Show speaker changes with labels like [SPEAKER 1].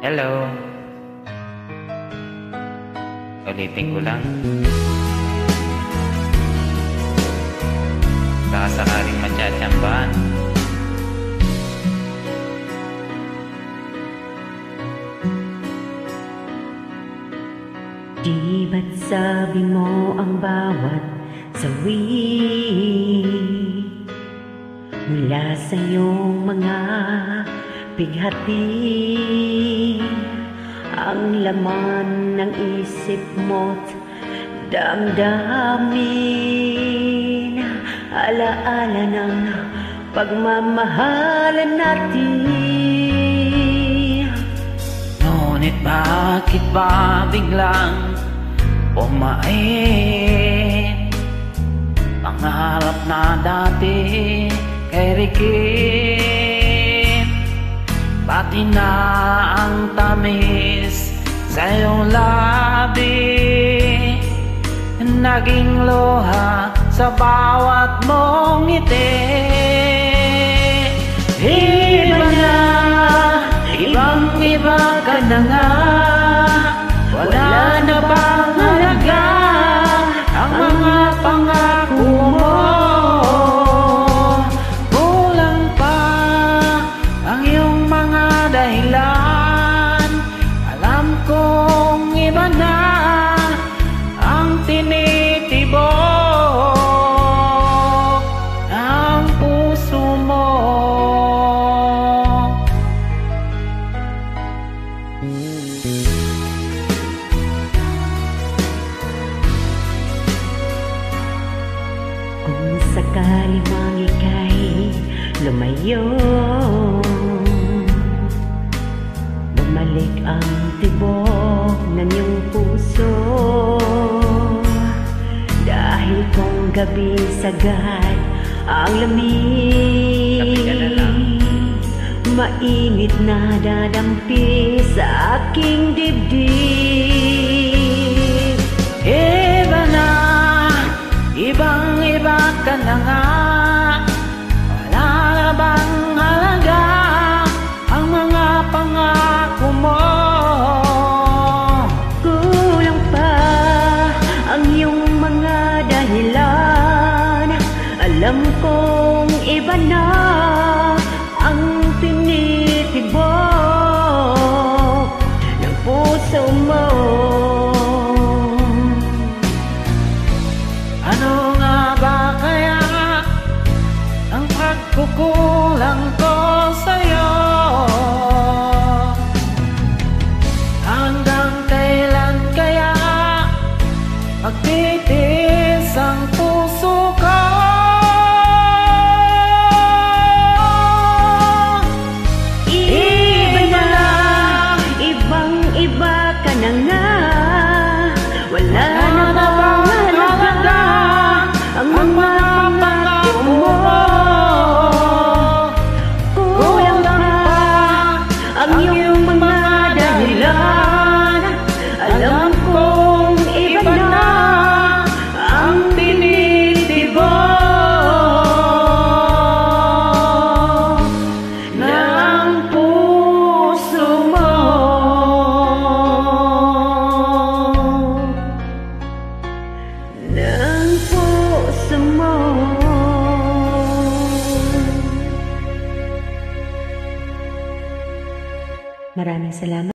[SPEAKER 1] Hello. Ulitin ko lang. Baka sakaling matsatsambahan.
[SPEAKER 2] Di ba't sabi mo ang bawat sawi mula sa iyong mga bighati, ang laman ng isip mo't damdamin, alaala ng pagmamahalan natin.
[SPEAKER 1] Ngunit bakit ba biglang pumait pangarap na dati kay Ricky? Pati na ang tamis sa iyong labi naging luha sa bawat mong ngiti. Iba na, ibang-iba ka na nga. Wala na bang halaga ang mga pangako mo? Kulang pa ang iyong mga dahilan. Alam kong iba na ang tinitibok ng puso mo.
[SPEAKER 2] Kung sakali mang ika'y lumayo, bumalik ang tibok ng iyong puso. Dahil kung gabi sagad ang lamig, mainit na dadampi sa aking dibdib.
[SPEAKER 1] Iba na, ibang-iba ka na nga. Wala na bang halaga ang mga pangako mo?
[SPEAKER 2] Kulang pa ang iyong mga dahilan. Alam kong iba na ang tinitibok ng puso mo.
[SPEAKER 1] Ano nga ba kaya ang pagkukulang ko sa'yo? Hanggang kailan kaya magtitiis ang puso ko?
[SPEAKER 2] Iba na, ibang-iba ka na nga. Wala na bang halaga ang mga pangako mo? Kulang pa ang iyong mga dahilan. Alam kong iba na ang tinitibok ng puso mo. Ng puso mo. Maraming salamat.